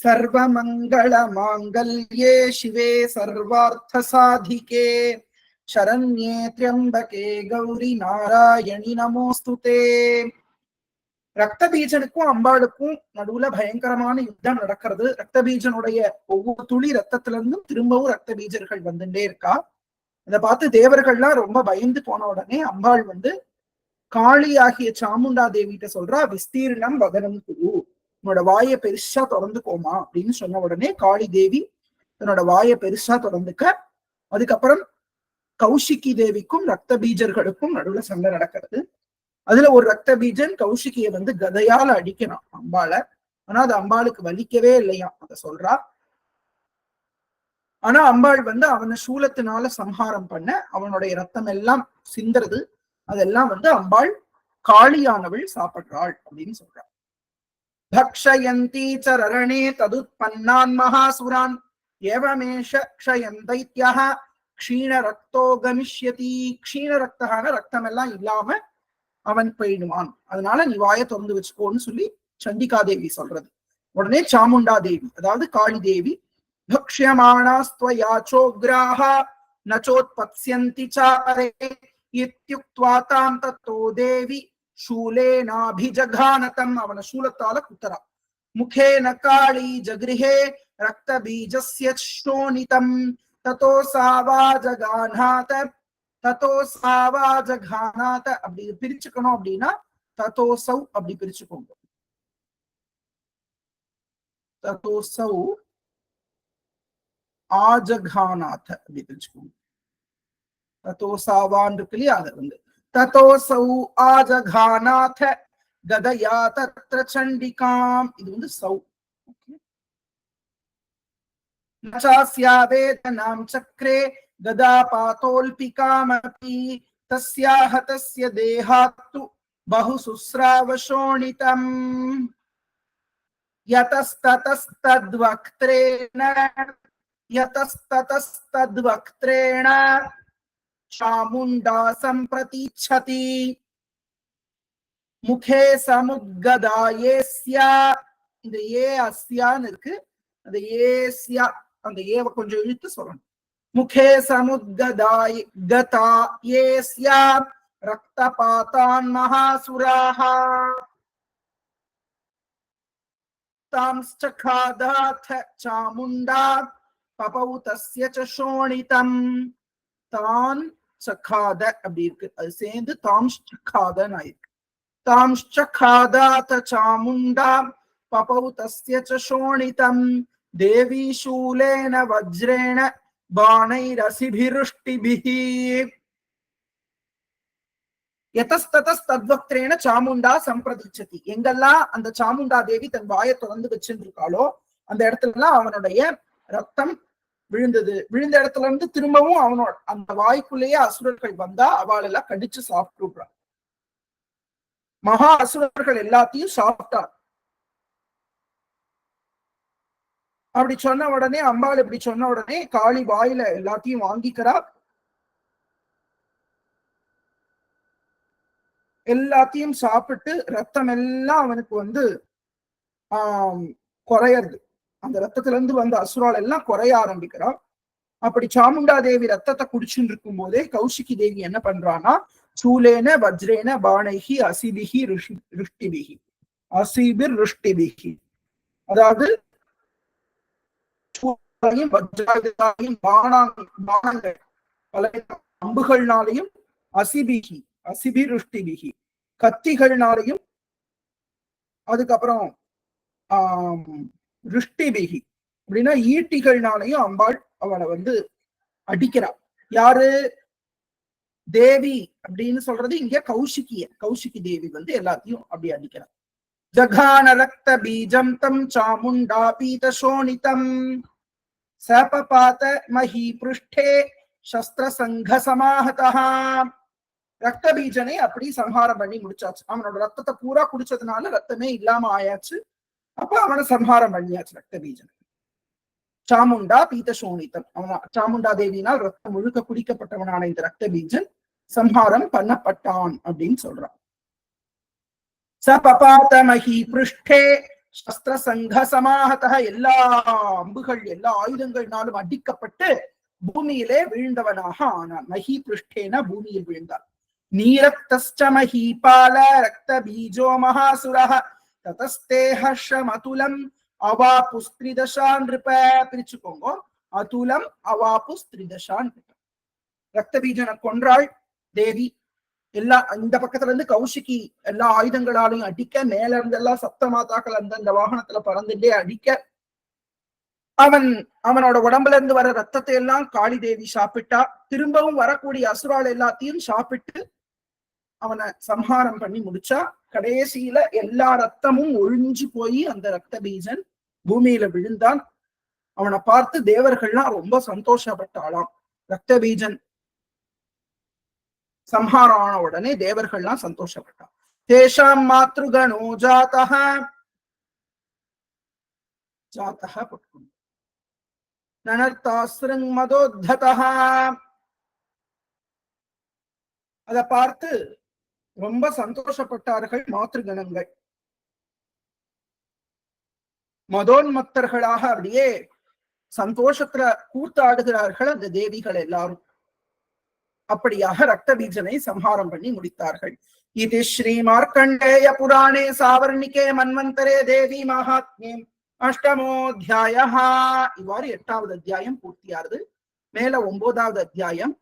சர்வமங்கள மாங்கல்யே சிவே சர்வார்த்த சாதிகே சரண்யே த்ரியம்பகே கௌரி நாராயணி நமோஸ்துதே. ரத்த பீஜனுக்கும் அம்பாளுக்கும் நடுவுல பயங்கரமான யுத்தம் நடக்கிறது. ரத்த பீஜனுடைய ஒவ்வொரு துளி ரத்தத்துல இருந்தும் திரும்பவும் ரத்த பீஜர்கள் வந்துட்டே இருக்கா. இதை பார்த்து தேவர்கள்லாம் ரொம்ப பயந்து போன உடனே அம்பாள் காளி ஆகிய சாமுண்டா தேவிட்ட சொல்றா, விஸ்தீர்ணம் வதனம் குரு, உன்னோட வாயை பெருசா திறந்துக்கோமா அப்படின்னு சொன்ன உடனே காளி தேவி தன்னோட வாயை பெருசா திறந்துக்க. அதுக்கப்புறம் கௌஷிகி தேவிக்கும் ரத்த பீஜர்களுக்கும் நடுவுல சண்டை நடக்கிறது. அதுல ஒரு ரத்த பீஜன் கௌஷிகிய கதையால அடிக்கிறான் அம்பாளை. ஆனா அது அம்பாளுக்கு வலிக்கவே இல்லையா, அத சொல்றா. ஆனா அம்பாள் அவனை சூலத்தினால சம்ஹாரம் பண்ண அவனுடைய ரத்தம் எல்லாம் சிந்துறது. அதெல்லாம் அம்பாள் காளியானவள் சாப்பிடுறாள் அப்படின்னு சொல்றாள். பக்ஷயந்தி சரணே ததுத்பன்னான் மகாசுரான் ஏவமேஷ க்ஷயம் தைத்யஹ க்ஷீண ரக்தோ கமிஷ்யதி. க்ஷீண ரக்தகான ரத்தம் எல்லாம் இல்லாம அவன் போயிடுவான், அதனால நீ வாயை திறந்து வச்சுக்கோன்னு சொல்லி சண்டிகாதேவி சொல்றது. உடனே சாமுண்டா தேவி அதாவது காளி தேவி, பக்ஷ்யமாணாஸ்த்வயாச்சோக்ராஹ நச்சோத்பத்ஸ்யந்தி சாரே இத்யுக்த்வா தாம் தத்தோ தேவி शूलेनाभिजघानतम् அவன சூலத்தால குத்தரா. முகேன காளி ஜகிருஹே ரக்த பீஜஸ்ய ஷோணிதம் ததோ சாவாஜகாநாத அப்படி பிரிச்சுக்கணும் அப்படின்னா ததோசௌ அப்படி பிரிச்சுக்கோங்க. ததோசௌ ஆஜகாநாத அப்படி பிரிச்சுக்கோங்க. ததோசாவான் இருக்கு இல்லையா, அது ததோசௌ ஆஜகாநாத கதயா தத்ர சண்டிகாம். இது சௌ. நசாஸ்யா வேதனாம் சக்ரே கதா பாதோல்பிகாமபி தஸ்யாஹ தஸ்ய தேஹாத்து பஹு சுஸ்ராவசோணிதம் யதஸ்ததஸ்தத்வக்த்ரேண சாமுண்டாசம்பிரதீச்சதி. முகே சமுத்கதாயேஸ்யா, இந்த ஏ அஸ்யான்னு இருக்கு, அந்த ஏஸ்யா அந்த ஏவ கொஞ்சம் இழுத்து சொல்லணும். முகே சமுத்கதாயேஸ்யா ரக்தபாதான் மகாசுராஹ தாம்ஸ்சகாதாத் சாமுண்டா பபௌ தஸ்ய ச சோணிதம். தான் சகாத அப்படி இருக்கு, அது சேர்ந்து தாம்ஸ்சகாதன்னு ஆயிருக்கு. தாம்ஸ்சகாதாத் சாமுண்டா பபௌ தஸ்ய ச சோணிதம் தேவி சூலேன வஜ்ரேண பாணைரசிபிருஷ்டிபிஹி. யதஸ்ததஸ்தத்வக்த்ரேண சாமுண்டா சம்பிரதிச்சதி. எங்கெல்லாம் அந்த சாமுண்டா தேவி தன் வாயை திறந்து வச்சுட்டு இருக்காளோ அந்த இடத்துல எல்லாம் அவனுடைய ரத்தம் விழுந்தது. விழுந்த இடத்துல இருந்து திரும்பவும் அவனோட அந்த வாய்க்குள்ளேயே அசுரர்கள் வந்தா அவள் எல்லாம் கடிச்சு சாப்பிட்டுறான். மகா அசுரர்கள் எல்லாத்தையும் சாப்பிட்டார். அப்படி சொன்ன உடனே அம்பாள் இப்படி சொன்ன உடனே காளி வாயில எல்லாத்தையும் வாங்கிக்கிறா. எல்லாத்தையும் சாப்பிட்டு ரத்தம் எல்லாம் அவனுக்கு குறையறது. அந்த ரத்தத்துல இருந்து வந்த அசுரால் எல்லாம் குறைய ஆரம்பிக்கிறான். அப்படி சாமுண்டா தேவி ரத்தத்தை குடிச்சுட்டு இருக்கும் போதே கௌஷிகி தேவி என்ன பண்றான்னா, சூலேன வஜ்ரேன பாணைகி அசிபிகி ருஷ்டிபிகி அசிபிர் ருஷ்டிபிகி, அதாவது பானங்கள் பல அம்புகள்னாலையும் அசிபிகி அசிபிருஷ்டிபிகி கத்திகள்னாலையும் அதுக்கப்புறம் ருஷ்டிபிகி அப்படின்னா ஈட்டிகள்னாலையும் அம்பாள் அவளை அடிக்கிறாள். யாரு? தேவி அப்படின்னு சொல்றது இங்க கௌஷிகி தேவி எல்லாத்தையும் அப்படி அடிக்கிறாள். ஜகான ரக்த பீஜம் தம் சாமுண்டா பீத சோணிதம் சபபாத மஹி பிருஷ்டே சஸ்திர சங்க சமாஹதஹ. ரத்த பீஜனை அப்படி சம்ஹாரம் பண்ணி முடிச்சாச்சு. அவனோட ரத்தத்தை பூரா குடிச்சதுனால ரத்தமே இல்லாம ஆயாச்சு. அப்ப அவனை சம்ஹாரம் பண்ணியாச்சு ரத்த பீஜன். சாமுண்டா பீத சோணிதம், அவன் சாமுண்டா தேவியினால் ரத்தம் முழுக்க குடிக்கப்பட்டவனான இந்த ரத்த பீஜன் சம்ஹாரம் பண்ணப்பட்டான் அப்படின்னு சொல்றான். சபபாத மஹி பிருஷ்டே சஸ்திர சங்க சமாஹதः எல்லா அம்புகள் எல்லா ஆயுதங்கள்னாலும் அடிக்கப்பட்டு பூமியிலே வீழ்ந்தவனாக ஆனான். மஹி பிருஷ்டேன பூமியில் வீழ்ந்தான். நீரக்தஸ்ச மஹீபால ரக்த பீஜோ மகாசுரஹ ததஸ்தே ஹர்ஷம் அதுலம் அவாபு ஸ்திரிதசான் நிருப. பிரிச்சுக்கோங்க. அதுலம் அவாபு ஸ்திரிதசான் நிருப. ரக்த பீஜனை கொன்றாள் தேவி. எல்லா இந்த பக்கத்துல இருந்து கௌஷிகி எல்லா ஆயுதங்களாலையும் அடிக்க, மேல இருந்து எல்லாம் சப்த மாதாக்கள் அந்த வாகனத்துல பறந்துட்டே அடிக்க, அவனோட உடம்புல இருந்து வர ரத்தத்தை எல்லாம் காளி தேவி சாப்பிட்டா. திரும்பவும் வரக்கூடிய அசுரால் எல்லாத்தையும் சாப்பிட்டு அவனை சம்ஹாரம் பண்ணி முடிச்சா. கடைசியில எல்லா ரத்தமும் ஒழிஞ்சு போய் அந்த ரத்த பீஜன் பூமியில விழுந்தான். அவனை பார்த்து தேவர்கள்லாம் ரொம்ப சந்தோஷப்பட்டாளாம். ரத்த பீஜன் சம்ஹாரம் ஆன உடனே தேவர்கள்லாம் சந்தோஷப்பட்டான். தேஷாம் மாத்ருகணோ ஜாதஹ ஜாதஹ பட்கும் நனர்த்தாஸ்ருங் மதோத்ததஹ. அதை பார்த்து ரொம்ப சந்தோஷப்பட்டார்கள் மாத்ருகணங்கள். மதோன்மத்தர்களாக அப்படியே சந்தோஷத்துல கூத்தாடுகிறார்கள் அந்த தேவிகள் எல்லாரும். அப்படியாக ரக்த பீஜனை சம்ஹாரம் பண்ணி முடித்தார்கள். இது ஸ்ரீ மார்க்கண்டேய புராணே சாவர்ணிகே மன்வந்தரே தேவி மகாத்மியம் அஷ்டமோத்தியாய. இவ்வாறு 8வது அத்தியாயம் பூர்த்தியாருது. மேல 9வது அத்தியாயம்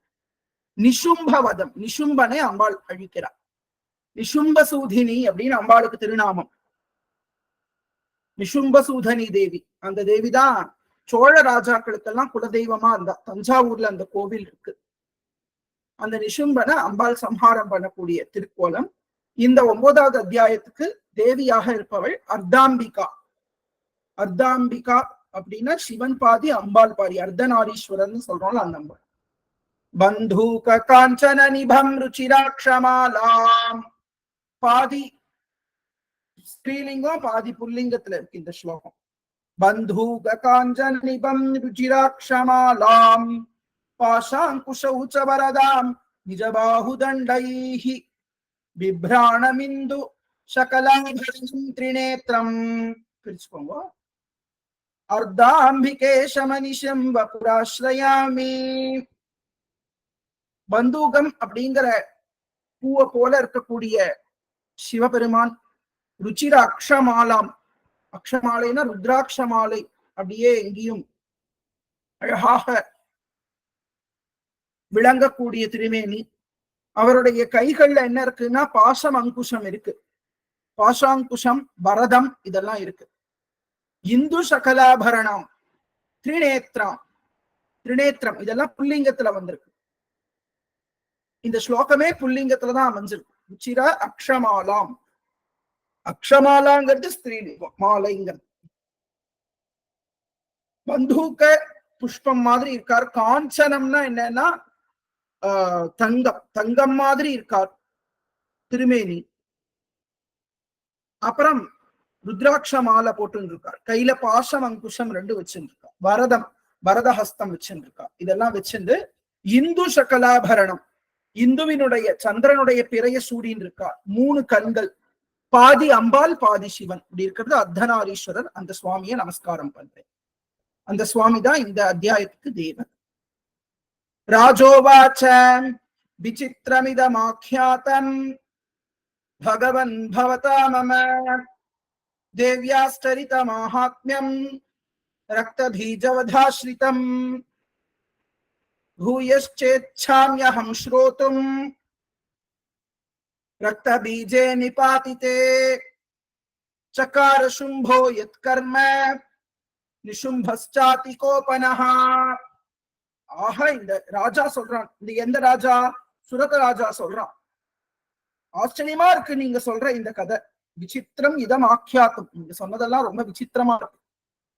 நிஷும்பவதம். நிஷும்பனை அம்பாள் அழிக்கிறார். நிஷும்பசூதினி அப்படின்னு அம்பாளுக்கு திருநாமம். நிஷும்பசூதனி தேவி. அந்த தேவிதான் சோழ ராஜாக்களுக்கெல்லாம் குலதெய்வமா இருந்தா. தஞ்சாவூர்ல அந்த கோவில் இருக்கு. அந்த நிஷும்பனை அம்பாள் சம்ஹாரம் பண்ணக்கூடிய திருக்கோலம். இந்த 9வது அத்தியாயத்துக்கு தேவியாக இருப்பவள் அர்த்தாம்பிகா. அர்த்தாம்பிகா அப்படின்னா சிவன் பாதி அம்பாள் பாதி, அர்த்தநாரீஸ்வரன் சொல்றோம்ல அந்த அம்பாள். பந்தூக காஞ்சன நிபம் ருச்சிராட்சமாலாம். பாதி ஸ்ரீலிங்கம் பாதி புல்லிங்கத்துல இருக்கு இந்த ஸ்லோகம். பந்தூக காஞ்சன நிபம் ருச்சிராட்சமாலாம் பாஷாங்குஷௌச்ச வரதாம் நிஜபாஹுதண்டைஹி பிப்ராணமிந்து சகலாபரணம் திரிநேத்ரம். பிரிச்சுக்கோங்க. அர்த்தாம்பிகேஷமனிஷம் வபுராஸ்ரயாமி. பந்தூகம் அப்படிங்கிற பூவை போல இருக்கக்கூடிய சிவபெருமான். ருச்சிர அக்ஷமாலாம். அக்ஷமாலைனா ருத்ராட்சமாலை. அப்படியே எங்கேயும் அழகாக விளங்கக்கூடிய திருமேனி. அவருடைய கைகள்ல என்ன இருக்குன்னா பாசம் அங்குஷம் இருக்கு. பாசாங்குஷம் பரதம் இதெல்லாம் இருக்கு. இந்து சகலாபரணம் திரிநேத்ரம். திரிநேத்திரம் இதெல்லாம் புல்லிங்கத்துல வந்திருக்கு. இந்த ஸ்லோகமே புல்லிங்கத்துலதான் அமைஞ்சிருக்கு. ருச்சிர அக்ஷமாலாம். அக்ஷமாலாங்கிறது ஸ்திரீலிங்கம், மாலைங்கிறது. பந்தூக்க புஷ்பம் மாதிரி இருக்கார். காஞ்சனம்னா என்னன்னா தங்கம். தங்கம் மாதிரி இருக்கார் திருமேனி. அப்புறம் ருத்ராட்ச மாலை போட்டு இருக்கார். கையில பாசம் அங்குஷம் 2 வச்சுருக்கார். வரதம் வரதஹஸ்தம் வச்சுருக்கார். இதெல்லாம் வச்சிருந்து இந்து சகலாபரணம். இந்துவினுடைய சந்திரனுடைய பிறைய சூடின்னு இருக்கார். 3 கண்கள். பாதி அம்பாள் பாதி சிவன். இப்படி இருக்கிறது அர்த்தநாரீஸ்வரர். அந்த சுவாமியை நமஸ்காரம் பண்றேன். அந்த சுவாமி தான் இந்த அத்தியாயத்துக்கு தேவன். ராஜோவாச்ச விசித்திரமிதமாக்யாதம் பகவன் பவதா மம தேவ்யாஸ்டரித மாஹாத்மியம் ரக்தபீஜவதாஸ்ரிதம் பூயश्चेच्छाम्यहं श्रोतुम् ரக்தபீஜே நிபாதிதே சகார சும்போ யத்கர்ம நிஷும்பஸ்சாதி கோபனஹ. ஆஹா, இந்த ராஜா சொல்றான். இந்த எந்த ராஜா? சுரத ராஜா சொல்றான். ஆச்சரியமா இருக்கு நீங்க சொல்ற இந்த கதை. விசித்திரம் இதம் ஆக்கியாத்தம். நீங்க சொன்னதெல்லாம் ரொம்ப விசித்திரமா இருக்கு.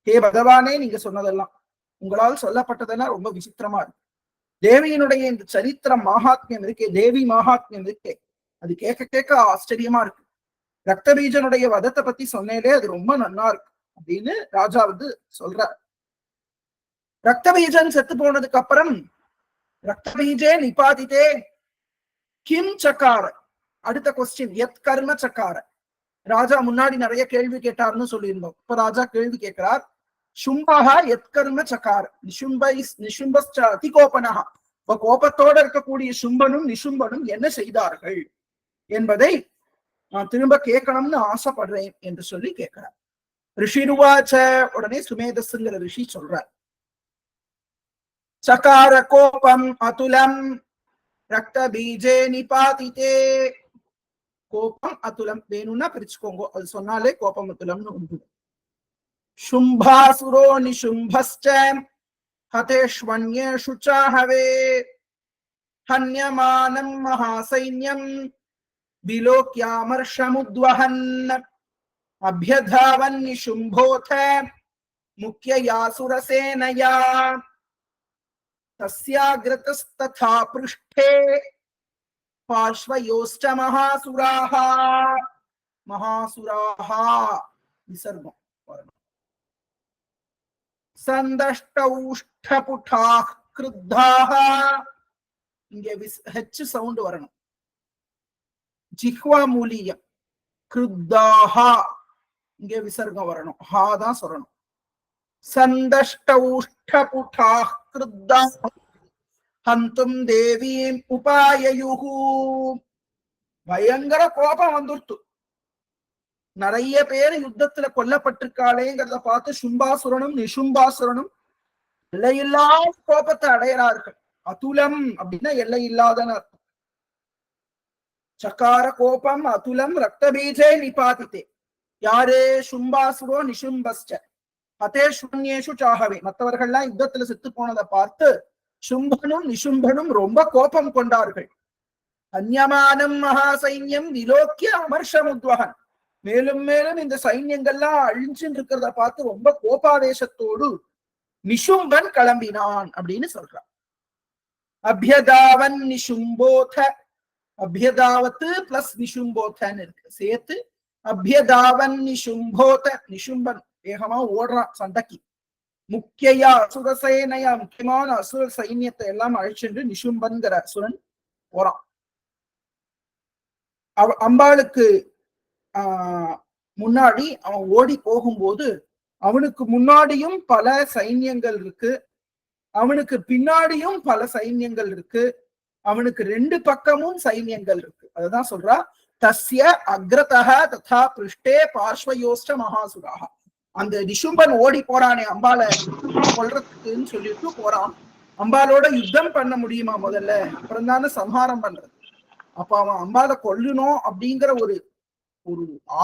ஹே பகவானே, நீங்க சொன்னதெல்லாம், உங்களால் சொல்லப்பட்டதெல்லாம் ரொம்ப விசித்திரமா இருக்கு. தேவியினுடைய இந்த சரித்திரம் மகாத்மியம் இருக்கே, தேவி மகாத்மியம் இருக்கே, அது கேட்க கேட்க ஆச்சரியமா இருக்கு. ரக்தபீஜனுடைய வதத்தை பத்தி சொன்னேலே அது ரொம்ப நல்லா இருக்கு அப்படின்னு ராஜா சொல்ற. ரக்தபீஜன் செத்து போனதுக்கு அப்புறம் ரக்தபீஜே நிபாதிதே கிம் சக்கார. அடுத்த கொஸ்டின், எத் கர்ம சக்கார. ராஜா முன்னாடி நிறைய கேள்வி கேட்டார்னு சொல்லியிருந்தோம். இப்ப ராஜா கேள்வி கேட்கிறார். சும்பகா எத்கர்ம சகார் நிசும்பஸ்ச அதிகோபனகா. இப்ப கோபத்தோட இருக்கக்கூடிய சும்பனும் நிசும்பனும் என்ன செய்தார்கள் என்பதை நான் திரும்ப கேட்கணும்னு ஆசைப்படுறேன் என்று சொல்லி கேட்கிறார். ரிஷிருவாச்ச, உடனே சுமேதஸ்ங்கிற ரிஷி சொல்றார். சகார கோபம் அதுலம் ரக்த பீஜே நிபாதிதே. கோபம் அதுலம் வேணும்னா பிரிச்சுக்கோங்க, அது சொன்னாலே கோபம் அதுலம்னு உண்டு. शुंभासुरो निशुंभश्च हतेष्वन्येषु चाहवे हन्यमानं महासैन्यं विलोक्यामर्षमुद्वहन् अभ्यधावन् निशुंभोऽथ मुख्यया सुरसेनया तस्याग्रतस्तथा पृष्ठे पार्श्वयोश्च महासुराः. महासुराः विसर्गम्. சந்தஷ்டௌஷ்டபுடாஹ க்ருத்தாஹ. இங்க ஹெச் சவுண்ட் வரணும். ஜிஹ்வா மூலியம். க்ருத்தாஹ இங்க விசர்க்கம் வரணும். ஹா தான் சொல்லணும். சந்தஷ்டௌஷ்டபுடாஹ க்ருத்தாஹ ஹந்தும் தேவீம் உபாயயுஹு. பயங்கர கோபம் வந்துருத்து. நிறைய பேர் யுத்தத்துல கொல்லப்பட்டிருக்காளேங்கிறத பார்த்து சும்பாசுரனும் நிசும்பாசுரனும் எல்லையில்லாத கோபத்தை அடையிறார்கள். அதுலம் அப்படின்னா எல்லை இல்லாதன்னு அர்த்தம். சக்கார கோபம் அதுலம் ரக்த பீஜே நிபாதித்தே. யாரு? சும்பாசுரோ நிசும்பஸ்ச அதே சூன்யேஷு சாகவே. மற்றவர்கள்லாம் யுத்தத்துல செத்து போனதை பார்த்து சும்பனும் நிசும்பனும் ரொம்ப கோபம் கொண்டார்கள். அந்யமானம் மகாசைன்யம் விலோக்கிய அமர்ஷமுத்வகன். மேலும் மேலும் இந்த சைன்யங்கள்லாம் அழிஞ்சுன்னு இருக்கிறத பார்த்து ரொம்ப கோபாவேசத்தோடு நிசும்பன் கிளம்பினான் அப்படின்னு சொல்றான். அபியதாவன் நிசும்போத. அபியதாவத்து பிளஸ் நிசும்போதன்னு இருக்கு, சேர்த்து அபியதாவன் நிசும்போத. நிசும்பன் வேகமா ஓடுறான் சண்டைக்கு. முக்கியா அசுரசேனையா, முக்கியமான அசுர சைன்யத்தை எல்லாம் அழிச்சுட்டு நிசும்பன்கிற அசுரன் போறான். அம்பாளுக்கு முன்னாடி அவன் ஓடி போகும்போது அவனுக்கு முன்னாடியும் பல சைன்யங்கள் இருக்கு, அவனுக்கு பின்னாடியும் பல சைன்யங்கள் இருக்கு, அவனுக்கு ரெண்டு பக்கமும் சைன்யங்கள் இருக்கு. அதுதான் சொல்றா. தஸ்ய அக்ரதஹ ததா பிருஷ்டே பார்ஷ்வயோஷ்ட மகாசுராக. அந்த நிசும்பன் ஓடி போறானே அம்பாளை கொல்றதுக்குன்னு சொல்லிட்டு போறான். அம்பாலோட யுத்தம் பண்ண முடியுமா முதல்ல, அப்புறம் தானே சம்ஹாரம் பண்றது. அப்ப அவன் அம்பாலை கொல்லணும் அப்படிங்கிற ஒரு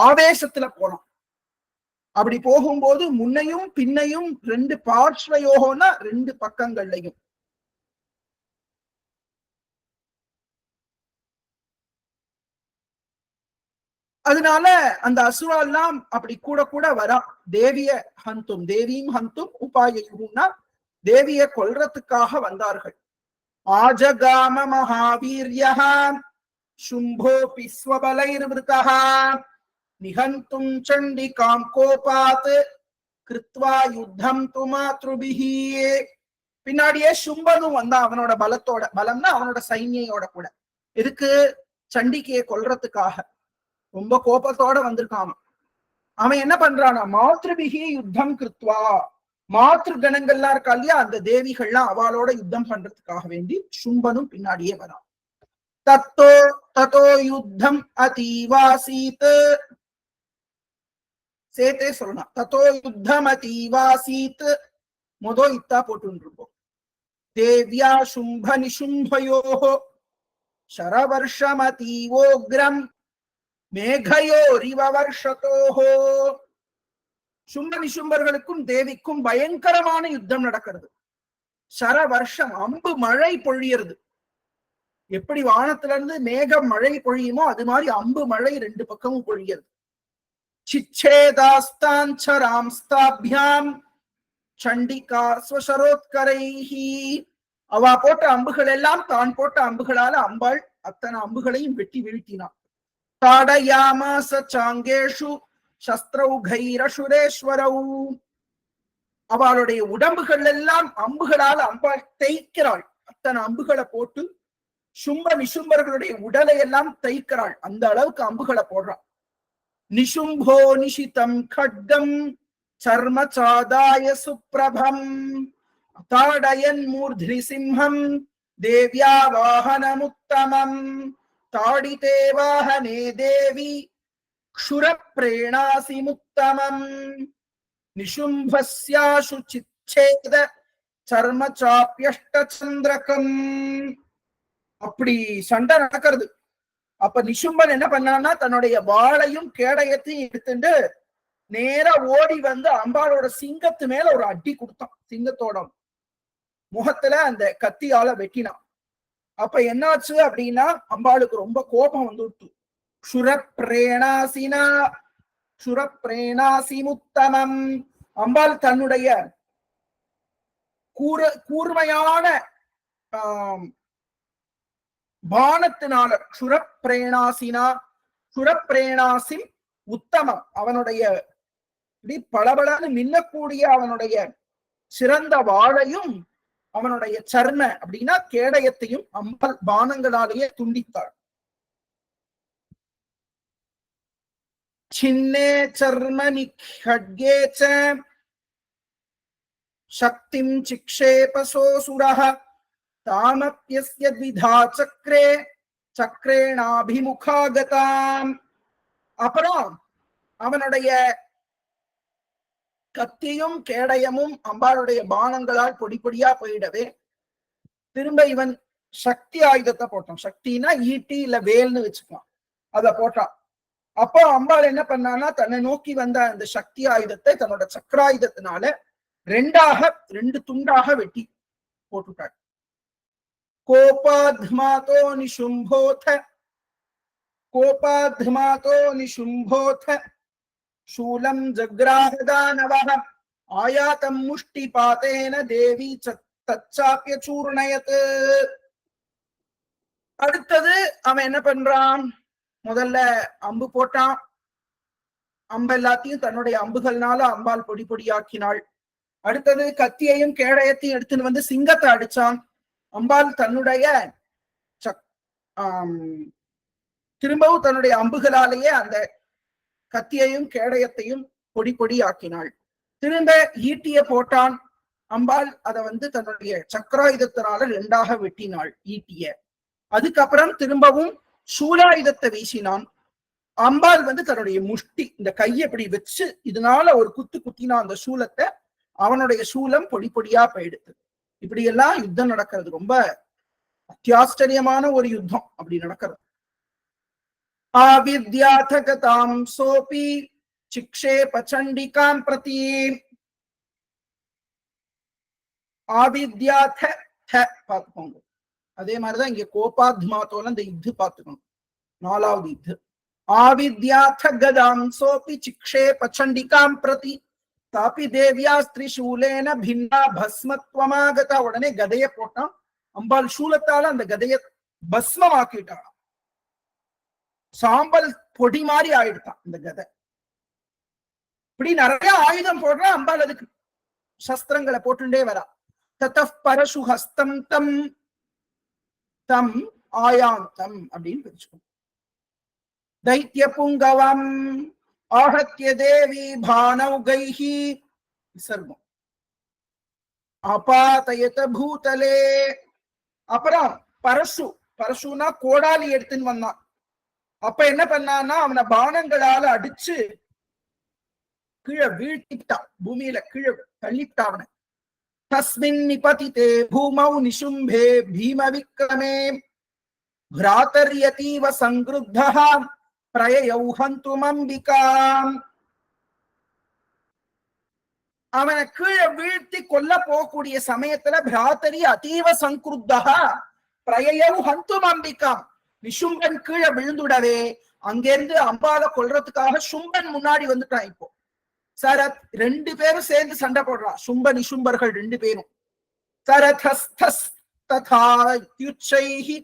ஆவேசத்துல போனான். அப்படி போகும்போது முன்னையும் பின்னையும் ரெண்டு பார்ஷ்வயோகம்னா ரெண்டு பக்கங்கள்லையும் அதனால அந்த அசுரெல்லாம் அப்படி கூட கூட வரா. தேவிய ஹந்தும், தேவியும் ஹந்தும் உபாயுன்னா தேவிய கொல்றதுக்காக வந்தார்கள். ஆஜகாம மகாவீர்யா शुंभोऽपि स्वबलैर्वृतः निहन्तुं चण्डिकां कोपात् कृत्वा युद्धं तु मातृभिः. பின்னாடியே சும்பனும் வந்தான் அவனோட பலத்தோட. பலம்னா அவனோட சைன்யோட கூட. எதுக்கு? சண்டிகையை கொல்றதுக்காக. ரொம்ப கோபத்தோட வந்திருக்கான். அவன் என்ன பண்றானா, மாத்ருபிகி யுத்தம் கிருத்வா. மாத்ரு கணங்கள்லாம் இருக்கா இல்லையா, அந்த தேவிகள்லாம் அவளோட யுத்தம் பண்றதுக்காக வேண்டி சும்பனும் பின்னாடியே வரான். தத்தோ ததோ யுத்தம் அதீவாசீத். சேத்தே சொல்லணும். தத்தோ யுத்தம் அதீவாசீத். மொதோ இத்தா போட்டு தேவ்யா சும்ப நிசும்பயோஹோ சரவர்ஷமதீவோக்ரம் மேகயோரிவ வர்ஷதோஹோ. சும்ப நிசும்பர்களுக்கும் தேவிக்கும் பயங்கரமான யுத்தம் நடக்கிறது. சரவர்ஷம், அம்பு மழை பொழியறது. எப்படி வானத்துல இருந்து மேகம் மழை பொழியுமோ அது மாதிரி அம்பு மழை ரெண்டு பக்கமும் பொழியது. சிச்சேதாஸ்தாஞ்சராம்ஸ்தாபியாம் சண்டிகா ஸ்வசரோத்கரைஹி. அவ போட்ட அம்புகள் எல்லாம் தான் போட்ட அம்புகளால அம்பாள் அத்தனை அம்புகளையும் வெட்டி வீழ்த்தினான். தாடயாமாச சாங்கேஷு சஸ்திரௌகைரசுரேஸ்வரௌ. அவளுடைய உடம்புகள் எல்லாம் அம்புகளால் அம்பாள் தேய்க்கிறாள். அத்தனை அம்புகளை போட்டு சும்ப நிசும்பர்களுடைய உடலை எல்லாம் தைக்கிறாள். அந்த அளவுக்கு அம்புகளை போடுறான். நிஷும்போ நிஷிதம் கட்கம் சர்ம சாதாய சுப்ரபம் தாடயன் மூர்த்னி சிம்ஹம் தேவ்யா வாஹனமுத்தமம் தாடிதே வாஹனே தேவி க்ஷுரப்ரேணாசி முத்தமம் நிஷும்பஸ்யாசு சிச்சேத சர்ம சாப்யஷ்ட சந்திரகம். அப்படி சண்டை நடக்கிறது. அப்ப நிஷும்பன் என்ன பண்ணான்னா தன்னுடைய வாளையும் கேடயத்தையும் எடுத்துட்டு நேரா ஓடி வந்து அம்பாளோட சிங்கத்து மேல ஒரு அடி கொடுத்தான். சிங்கத்தோட முகத்துல அந்த கத்தியால வெட்டினான். அப்ப என்னாச்சு அப்படின்னா அம்பாளுக்கு ரொம்ப கோபம் வந்துட்டு க்ஷுரப்ரேணாசினா க்ஷுரப்ரேணாசி முத்தமம். அம்பாள் தன்னுடைய கூர்மையான பானத்தினால க்ஷுரப்ரேணாசினா க்ஷுரப்ரேணாசி உத்தமம் அவனுடைய பளபளன்னு மின்னக்கூடிய அவனுடைய சிறந்த வாளையும் அவனுடைய சர்ம அப்படின்னா கேடயத்தையும் அம்பாள் பானங்களாலேயே துண்டித்தாள். சின்னே சர்மனி खड्गेच शक्तिं चिक्षेपसोऽसुरः तामप्यस्य द्विधा चक्रे சக்ரேணாபிமுகாகதாம். அப்புறம் அவனுடைய கத்தியும் கேடயமும் அம்பாளுடைய பானங்களால் பொடி பொடியா போயிடவே திரும்ப இவன் சக்தி ஆயுதத்தை போட்டான். சக்தினா ஈட்டி இல்ல வேல்னு வச்சுக்கலாம், அத போட்டான். அப்போ அம்பாள் என்ன பண்ணான்னா தன்னை நோக்கி வந்த அந்த சக்தி ஆயுதத்தை தன்னோட சக்கராயுதத்தினால ரெண்டு துண்டாக வெட்டி போட்டுட்டாள். கோபாத்மாதோ நிஷும்போத சூலம் ஜக்ராஹதானவஹ ஆயாதம் முஷ்டிபாதேன தேவி தச்சாப்ய சூர்ணயத். அடுத்தது அவன் என்ன பண்றான், முதல்ல அம்பு போட்டான். அம்பு எல்லாத்தையும் தன்னுடைய அம்புகள்னால அம்பாள் பொடி பொடியாக்கினாள். அடுத்தது கத்தியையும் கேடயத்தையும் எடுத்துன்னு வந்து சிங்கத்தை அடிச்சான். அம்பாள் தன்னுடைய திரும்பவும் தன்னுடைய அம்புகளாலேயே அந்த கத்தியையும் கேடயத்தையும் பொடி பொடி ஆக்கினாள். திரும்ப ஈட்டிய போட்டான். அம்பாள் அதை வந்து தன்னுடைய சக்கராயுதத்தினால ரெண்டாக வெட்டினாள் ஈட்டிய. அதுக்கப்புறம் திரும்பவும் சூலாயுதத்தை வீசினான். அம்பாள் வந்து தன்னுடைய முஷ்டி இந்த கையை இப்படி வச்சு இதனால ஒரு குத்து குத்தினான் அந்த சூலத்தை. அவனுடைய சூலம் பொடி பொடியா போயிடுது. இப்படி எல்லாம் யுத்தம் நடக்கிறது. ரொம்ப அத்தியாச்சரியமான ஒரு யுத்தம் அப்படி நடக்கிறது. ஆவித்யாதகதாம் சோபி சிக்ஷேப சண்டிகாம் பிரதி. ஆவித்யாத பார்த்துக்கோங்க. அதே மாதிரிதான் இங்க கோபாத்மாத்தோல இந்த யுத்து பார்த்துக்கணும். நாலாவது யுத்து. ஆவித்யாத கதாம் சோபி சிக்ஷேப சண்டிகாம் பிரதி தாபி தேவியா ஸ்திரிசூலேன பின்னா பஸ்மத்வமாகத. உடனே கதைய போட்டான். அம்பாள் சூலத்தால அந்த கதைய பஸ்மமாக்கிட்டான். சாம்பல் பொடி மாதிரி ஆயிடுதான் இந்த கதை. இப்படி நிறைய ஆயுதம் போடுறான் அம்பாள். அதுக்கு சஸ்திரங்களை போட்டுட்டே வரா. ததஃ பரசு ஹஸ்தம் தம் தம் ஆயாந்தம் அப்படின்னு பிரிச்சுக்கணும். தைத்ய புங்கவம் ஆஹத்ய தேவி பானௌகைஹி விசர்கம் அபாதயத பூதலே. அப்புறம் பரசுனா கோடாலி எடுத்துன்னு வந்தான். அப்ப என்ன பண்ணான்னா அவனை பானங்களால அடிச்சு கீழே வீழ்த்திட்டான். பூமியில கீழே தள்ளிட்டான் அவனை. தஸ்மின் நிபதிதே பூமௌ நிஷும்பே பீம விக்ரமே भ्रातर्यतीव संक्रुद्धः प्रययौ हन्तुम् अम्बिकाम्. அவனை கீழே வீழ்த்தி கொல்ல போகக்கூடிய சமயத்துல பிராத்தரி அதீவ சங்குருத்தஹா பிரயயௌ ஹந்தும் அம்பிகாம். நிஷும்பன் கீழே விழுந்துடவே அங்கிருந்து அம்பால கொல்றதுக்காக சும்பன் முன்னாடி வந்துட்டான். இப்போ சரத் ரெண்டு பேரும் சேர்ந்து சண்டை போடுறான். சும்ப நிஷும்பர்கள் ரெண்டு பேரும். சரதஸ்தஸ் ததா யுச்சைஹி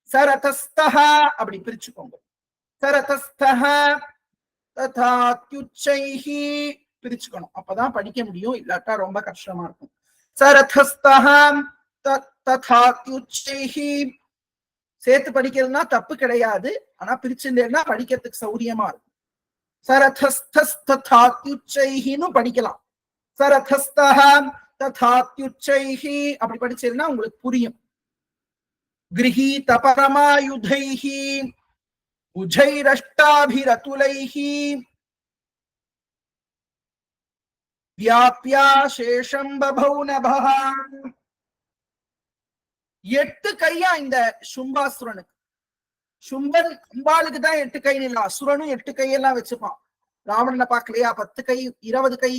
சரதஸ்தஹா அப்படி பிரிச்சுக்கோங்க. சரதஸ்தஹா ததா யுச்சைஹி பிரிச்சுக்கணும். அப்பதான் படிக்க முடியும், இல்லாட்டா ரொம்ப கஷ்டமா இருக்கும். சரதஸ்தஹா ததா யுச்சைஹி சேர்த்து படிக்கிறதுனா தப்பு கிடையாது. ஆனா பிரிச்சுட்டேன்னா படிக்கிறதுக்கு சௌரியமா இருக்கும். சரதஸ்தஸ்ததாத்யுச்சைஹின்னு படிக்கலாம். சரதஸ்தஹ ததாத்யுச்சைஹி அப்படி படிச்சீங்கன்னா உங்களுக்கு புரியும். கிரஹீத பரமாயுதைஹி உஜைரஷ்டாபிரதுலைஹி வியாப்யா சேஷம் பபௌ நபஹ. 8 கையா இந்த சும்பாசுரனுக்கு. சும்பன் அம்பாளுக்கு தான் 8 கை இல்ல, அசுரனும் 8 கையெல்லாம் வச்சுப்பான். ராவணனை பார்க்கலையா, 10 கை 20 கை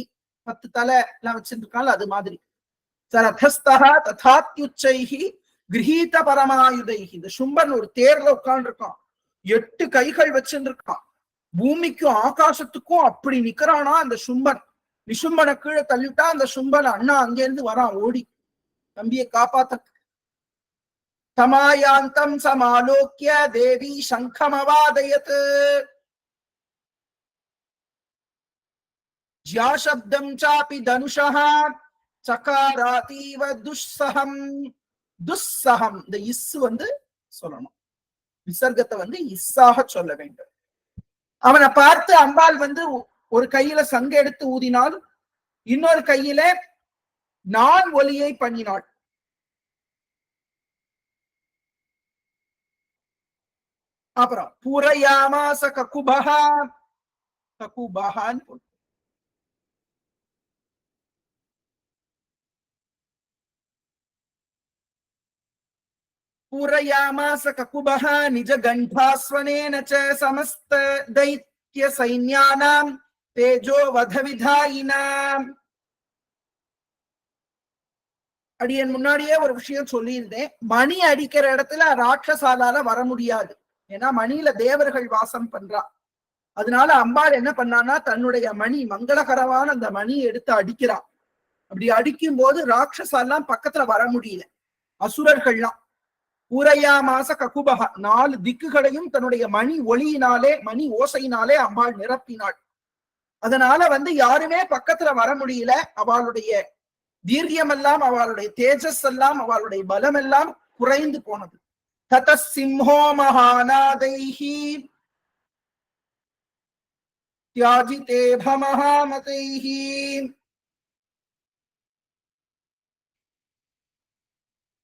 10 தலை எல்லாம் வச்சிருக்காங்க, அது மாதிரி. சரதஸ்தஹ ததாத்யுச்சைஹி கிரஹீத பரமாயுதைஹி. இந்த சும்பன் ஒரு தேர்ல உட்கார்ந்து இருக்கான், 8 கைகள் வச்சிருக்கான். பூமிக்கும் ஆகாசத்துக்கும் அப்படி நிக்கிறானா அந்த சும்பன். நிசும்பனை கீழே தள்ளிட்டா அந்த சும்பன் அண்ணா அங்கிருந்து வரான் ஓடி தம்பியை காப்பாத்த. தமாயாந்தம் சமாலோக்கிய தேவி சங்கமவாதயத். ஜ்யாசப்தம் சாபி தனுஷஹ சகாராதீவ துஸ்ஸஹம். துஸ்ஸஹம் இந்த இஸ் சொல்லணும், விசர்க்கத்தை இஸ்ஸாக சொல்ல வேண்டும். அவனை பார்த்து அம்பாள் ஒரு கையில சங்க எடுத்து ஊதினாள், இன்னொரு கையில நான் ஒலியை பண்ணினாள். அப்புறம் பூரயாமாச ககுபஹா. ககுபஹான் பூரயாமாச ககுபஹ நிஜ கண்டாஸ்வனேன ச சமஸ்த தைத்ய சைன்யானாம் தேஜோ வத விதாயினாம். அடியன் முன்னாடியே ஒரு விஷயம் சொல்லியிருந்தேன். மணி அடிக்கிற இடத்துல ராட்சசாலால வர முடியாது, ஏன்னா மணியில தேவர்கள் வாசம் பண்றா. அதனால அம்பாள் என்ன பண்ணான்னா தன்னுடைய மணி, மங்களகரமான அந்த மணியை எடுத்து அடிக்கிறான். அப்படி அடிக்கும் போது ராட்சசாலாம் பக்கத்துல வர முடியல, அசுரர்கள்லாம். பூரையாமாச ககுபஹ 4 திக்குகளையும் தன்னுடைய மணி ஒளியினாலே, மணி ஓசையினாலே அம்பாள் நிரப்பினாள். அதனால யாருமே பக்கத்துல வர முடியல. அவளுடைய தீர்யம் எல்லாம், அவளுடைய தேஜஸ் எல்லாம், அவளுடைய பலம் எல்லாம் குறைந்து போனது. தத சிம்ஹோ மகாநாதைஹி தியாஜிதே பமஹாமதைஹி.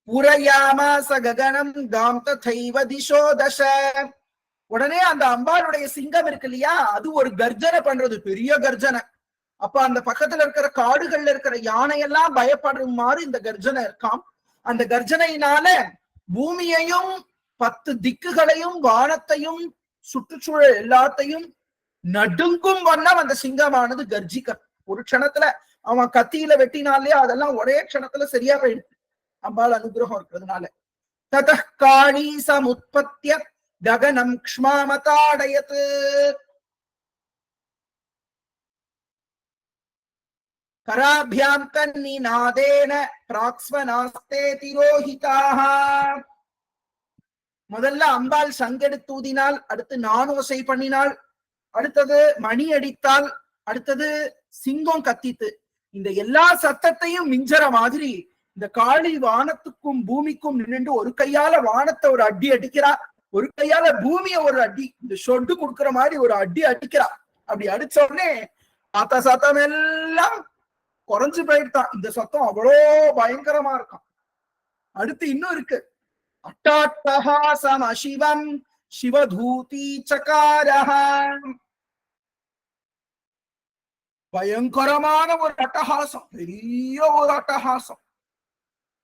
புரயாமாச ககனம் காம் ததைவ திசோ தச. உடனே அந்த அம்பாளுடைய சிங்கம் இருக்கு இல்லையா, அது ஒரு கர்ஜனை பண்றது, பெரிய கர்ஜனை. அப்ப அந்த பக்கத்துல இருக்கிற காடுகள்ல இருக்கிற யானையெல்லாம் பயப்படுமாறு இந்த கர்ஜனை இருக்காம். அந்த கர்ஜனையினால பூமியையும் 10 திக்குகளையும் வானத்தையும் சுற்றுச்சூழல் எல்லாத்தையும் நடுங்கும் வண்ணம் அந்த சிங்கமானது கர்ஜிக்க. ஒரு க்ஷணத்துல அவன் கத்தியில வெட்டினாலே அதெல்லாம் ஒரே க்ஷணத்துல சரியா போயிடுது அம்பாள் அனுகிரகம் இருக்கிறதுனால. தத காளி சமுத்பத்ய ககனம் க்ஷ்மாமதாடயத். கராபியாம் தன்னிநாதேன பிராக்ஸ்வனாஸ்தே திரோஹிதாஹ. முதல்ல அம்பாள் சங்கெடுத்து ஊதினாள், அடுத்து நானோசை பண்ணினாள், அடுத்தது மணி அடித்தாள், அடுத்தது சிங்கம் கத்தித்து. இந்த எல்லா சத்தத்தையும் மிஞ்சற மாதிரி இந்த காளி வானத்துக்கும் பூமிக்கும் நின்று ஒரு கையால வானத்தை ஒரு அடி அடிக்கிறா, ஒரு கையால பூமிய ஒரு அடி, இந்த சொட்டு கொடுக்கிற மாதிரி ஒரு அடி அடிக்கிறா. அப்படி அடிச்ச உடனே ஆத்த சத்தம் எல்லாம் குறைஞ்சு போயிட்டான். இந்த சத்தம் அவ்வளோ பயங்கரமா இருக்கும். அடுத்து இன்னும் இருக்கு. அட்டாட்டஹாசம் அசிவம் சிவதூதி சகாரஹ. பயங்கரமான ஒரு அட்டகாசம், பெரிய ஒரு அட்டகாசம்,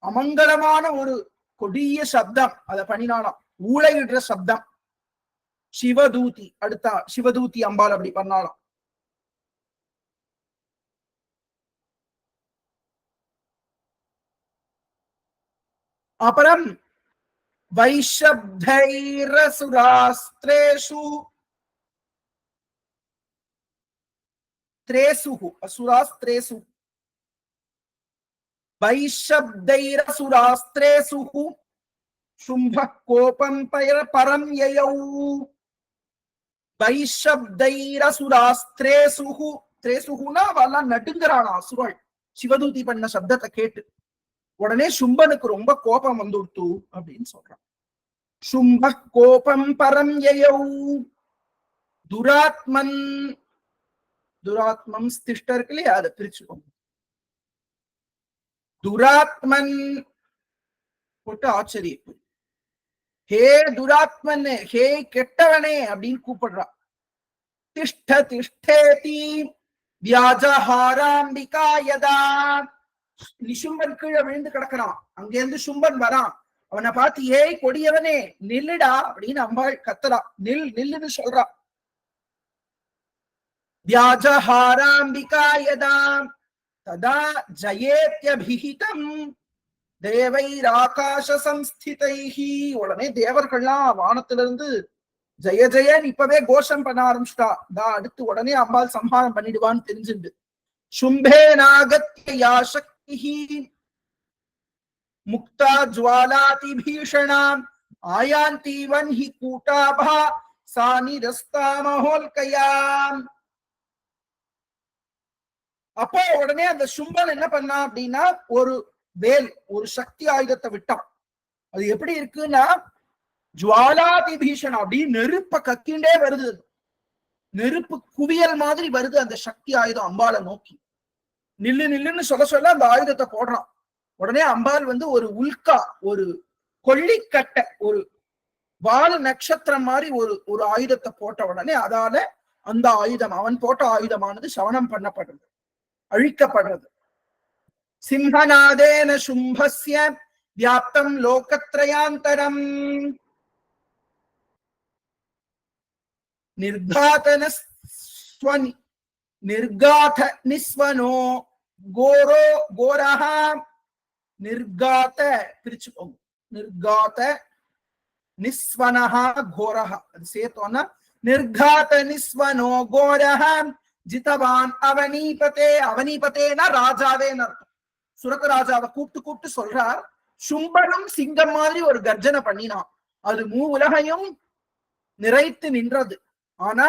அமங்கலமான ஒரு கொடிய சப்தம். அத பண்ணினாலாம், ஊழையிடுற சப்தம். சிவதூதி, அடுத்த சிவதூதி அம்பாள் அப்படி பண்ணாலாம். அப்புறம் வைஷப்தைரசுராஸ்திரேஷு திரேசுஹு அசுராஸ்திரேசு வைஷப்தைரசுராஸ்திரேசுஹு शुम्भः कोपं परं ययौ. வைஷப்தைரசுராஸ்திரேசுஹு. திரேசுஹுனா அவெல்லாம் நடுங்கறானா அசுரள் சிவதூதி பண்ண சப்தத்தை கேட்டு. உடனே சும்பனுக்கு ரொம்ப கோபம் வந்துடுத்து அப்படின்னு சொல்றான். शुम्भः कोपं परं ययौ. துராத்மன் துராத்மம் ஸ்திஷ்ட இருக்கு இல்லையா, அதை பிரிச்சுக்கோங்க. துராத்மன் போட்டு ஆச்சரியம், ஹே துராத்மன், ஹே கெட்டவனே அப்படின்னு கூப்பிடுறான். திஷ்ட திஷ்டேதி வியாஜஹாராம்பிகா யதா. நிசும்பன் கீழே விழுந்து கிடக்கிறான், அங்கிருந்து சும்பன் வரான். அவனை பார்த்து ஏய் கொடியவனே நில்லுடா அப்படின்னு அம்பாள் கத்துறா. நில்லுன்னு சொல்றா. வியாஜஹாராம்பிகா யதா ததா ஜயேத்யபிஹிதம் தேவைராகாச சம்ஸ்திதைஹி. உடனே தேவர்கள்லாம் வானத்திலிருந்து ஜெய ஜெயன் இப்பவே கோஷம் பண்ண ஆரம்பிச்சுட்டா. அடுத்து உடனே அம்பாள் சம்ஹாரம் பண்ணிடுவான்னு தெரிஞ்சுண்டு சும்பே நாகத்யா சக்திஹி முக்தா ஜுவாலாதி பீஷணாம் ஆயாந்தி வன்ஹி கூட்டாபா சானி ரஸ்தா மஹோல்கயாம். அப்போ உடனே அந்த சும்பன் என்ன பண்ணா அப்படின்னா ஒரு வேல், ஒரு சக்தி ஆயுதத்தை விட்டான். அது எப்படி இருக்குன்னா ஜுவாலாதி பீஷணம், அப்படி நெருப்ப கக்கிண்டே வருது, நெருப்பு குவியல் மாதிரி வருது அந்த சக்தி ஆயுதம் அம்பாளை நோக்கி. நில்லுன்னு சொல்ல அந்த ஆயுதத்தை போடுறான். உடனே அம்பாள் ஒரு உல்கா, ஒரு கொள்ளிக்கட்டை, ஒரு வால் நட்சத்திரம் மாதிரி ஒரு ஆயுதத்தை போட்ட உடனே அதால அந்த ஆயுதம், அவன் போட்ட ஆயுதமானது சவனம் பண்ணப்படுறது, அழிக்கப்படுறது. சிம்ஹநாதேன சும்பஸ்ய வியாப்தம் லோகத்ரயாந்தரம் நிர்காத நிஸ்வனோ கோரோ கோரஹா. நிர்காத பிரிச்சுக்கோங்க, நிர்காத நிஸ்வனஹா கோரஹா, அது சேர்த்தோன்னா நிர்காத நிஸ்வனோ கோரஹா ஜிதவான் அவனீபதே. அவனீபதேனா ராஜாவேன்னு அர்த்தம். சுரக ராஜாவை கூப்பிட்டு சொல்றார். சும்பனும் சிங்கம் மாதிரி ஒரு கர்ஜனை பண்ணினான், அது மூ உலகையும் நிறைத்து நின்றது. ஆனா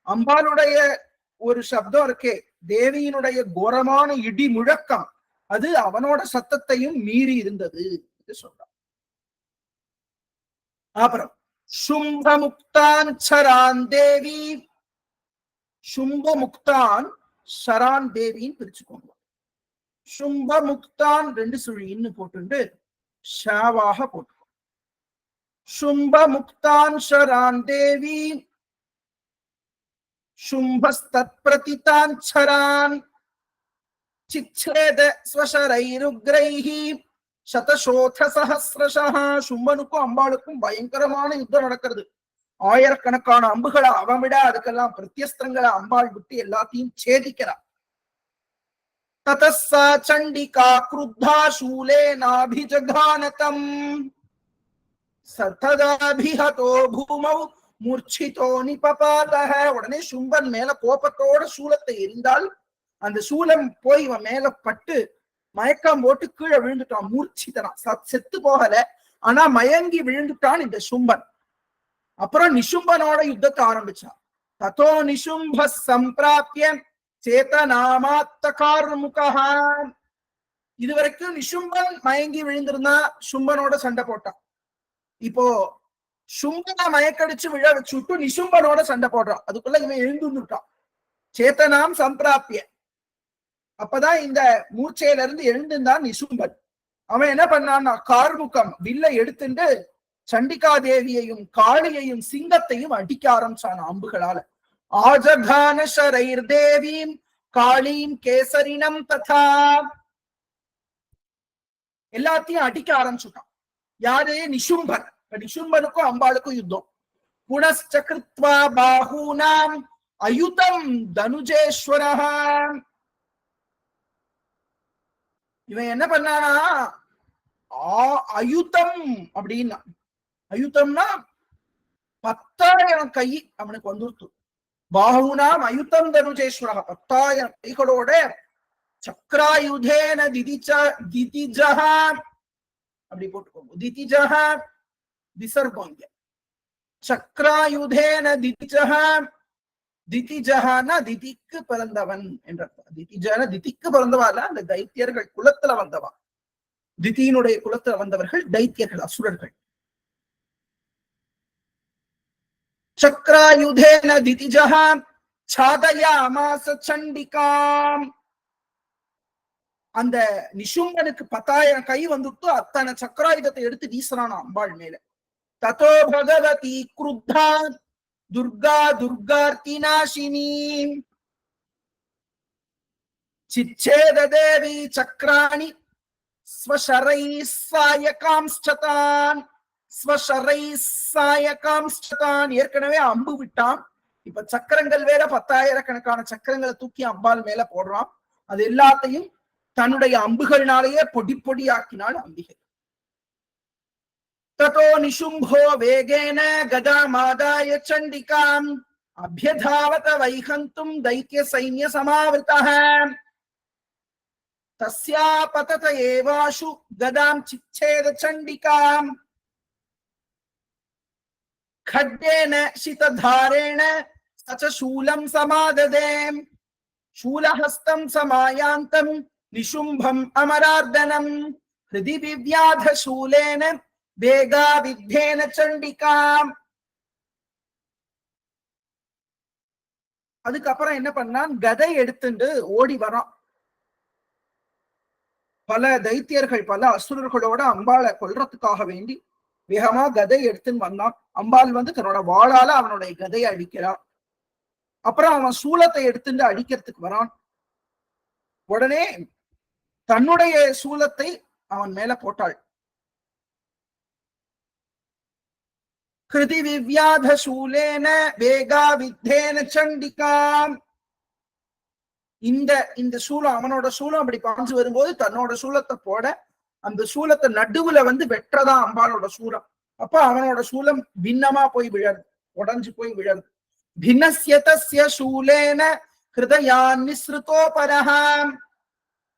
அம்பாளுடைய ஒரு சப்தம் இருக்கே, தேவியினுடைய கோரமான இடி முழக்கம், அது அவனோட சத்தத்தையும் மீறி இருந்தது சொல்றான். அப்புறம் சும்பமுக்தான் சரான் தேவி. சும்பமுக்தான் சரான் தேவின்னு பிரிச்சுக்கோங்க. சும்பமுக்தான் ரெண்டு சுழின்னு போட்டு ஷாவாக போட்டுக்கோ. சும்பமுக்தான் சரான் தேவி शुम्भस्तत् प्रतितान् छरान् चिच्छेद स्वशरैरुग्रैः शतशोथ सहस्रशः. சும்பனுக்கும் அம்பாளுக்கும் பயங்கரமான யுத்தம் நடக்கிறது. ஆயிரக்கணக்கான அம்புகளை அவன் விட அதுக்கெல்லாம் பிரத்யஸ்திரங்களை அம்பாள் விட்டு எல்லாத்தையும் சேதிக்கிறார். ததஸ்ஸா சண்டிகா க்ருத்தா சூலேனாபிஜகானதம் சததாபிஹதோ பூமௌ மூர்ச்சிதோ நிபபாதஹ. உடனே சும்பன் மேல கோபத்தோட சூலத்தை எரிந்தால் அந்த சூலம் போய் இவன் மேல பட்டு மயக்கம் போட்டு கீழே விழுந்துட்டான், மூர்ச்சிதனா. செத்து போகல, ஆனா மயங்கி விழுந்துட்டான் இந்த சும்பன். அப்புறம் நிசும்பனோட யுத்தத்தை ஆரம்பிச்சான். ததோ நிசும்ப சம்பிராப்ய சேதநாமாத்தகார்முகஹ. இதுவரைக்கும் நிசும்பன் மயங்கி விழுந்திருந்தா சும்பனோட சண்டை போட்டான். இப்போ சும்பனை மயக்கடிச்சு விழ வச்சுட்டு நிசும்பனோட சண்டை போடுறான். அதுக்குள்ள இவன் எழுந்துட்டான். சேத்தனாம் சம்பிராப்பிய, அப்பதான் இந்த மூர்ச்சையில இருந்து எழுந்துதான் நிசும்பன். அவன் என்ன பண்ணான்னா கார்முகம் வில்லை எடுத்துட்டு சண்டிகா தேவியையும் காளியையும் சிங்கத்தையும் அடிக்க ஆரம்பிச்சான் அம்புகளால. ஆஜகான ஷரைர் தேவீம் காளீம் கேசரினம் ததா. எல்லாத்தையும் அடிக்க ஆரம்பிச்சுட்டான். யாரு? நிசும்பன். நிசும்பனுக்கும் அம்பாளுக்கும் யுத்தம். புனஸ்சக்ருத்வா பாஹூனாம் அயுதம் தனுஜேஸ்வரஹ. இவன் என்ன பண்ணானா அயுதம் அப்படின்னா, அயுதம்னா 10,000 கை அவனுக்கு வந்துருத்து. பாஹூனாம் அயுதம் தனுஜேஸ்வரஹ, 10,000 கைகளோட சக்ராயுதேன திதிஜஹ அப்படி போட்டுக்கோங்க. திதிஜஹ விசர்கோங்க. சக்ராயுதேன திதிஜஹ. திதிஜஹனா திதிக்கு பிறந்தவன் என்ற அர்த்தம். திதிஜன திதிக்கு பிறந்தவா இல்ல, அந்த தைத்தியர்கள் குலத்துல வந்தவா. திதியினுடைய குலத்துல வந்தவர்கள் தைத்தியர்கள், அசுரர்கள். சக்ராயுதேன திதிஜஹ சாதயாமாச சண்டிகாம். அந்த நிஷும்பனுக்கு 10,000 கை வந்துட்டு அத்தனை சக்கராயுதத்தை எடுத்து வீசுறான் அம்பாள் மேல. ததோ பகவதி குருத்தா துர்கா துர்கார்த்தி நாசினி சிச்சேத தேவி சக்ராணி ஸ்வசரை சாயகாம்ஸ்தான் ஸ்வசரை சாயகாம்ஸ்தான். ஏற்கனவே அம்பு விட்டான், இப்ப சக்கரங்கள் வேற 10,000 சக்கரங்களை தூக்கி அம்பாள் மேல போடுறான். அது எல்லாத்தையும் தன்னுடைய அம்புகள்னாலேயே பொடி பொடியாக்கினாள் அம்பிகை. ததோ நிஷும்போ வேகேன கதாமாதாய சண்டிகாம் அபியதாவத வைஹந்தும் தைத்ய சைன்ய சமாவிருதः தஸ்யா பதத ஏவாஷு கதாம் சிச்சேத சண்டிகாம் खड्गेन शितधारेण सच शूलं समाददे शूलहस्तं समायान्तं निशुम्भम् अमरार्दनम् हृदि विव्याध शूलेन वेगा विद्धेन चण्डिकाम्. அதுக்கப்புறம் என்ன பண்ணான், கதை எடுத்துட்டு ஓடி வரான். பல தைத்தியர்கள் பல அசுரர்களோட அம்பாளை கொல்றதுக்காக வேண்டி வேகமா கதை எடுத்துன்னு வந்தான். அம்பாள் தன்னோட வாளால அவனுடைய கதையை அடிக்கிறான். அப்புறம் அவன் சூலத்தை எடுத்துட்டு அடிக்கிறதுக்கு வரான். உடனே தன்னுடைய சூலத்தை அவன் மேல போட்டாள். கிருதி விவ்யாத சூலேன வேகா வித்தேன சண்டிகாம். இந்த சூலம், அவனோட சூலம் அப்படி பாஞ்சு வரும்போது தன்னோட சூலத்தை போட, அந்த சூலத்தை நடுவுல வெற்றதான் அம்பாளோட சூலம். அப்ப அவனோட சூலம் பின்னமா போய் விழது, உடஞ்சு போய் விழது. பின்னஸ்ய சூலேன ஹிருதயான் நிஸ்ருதோபரஹ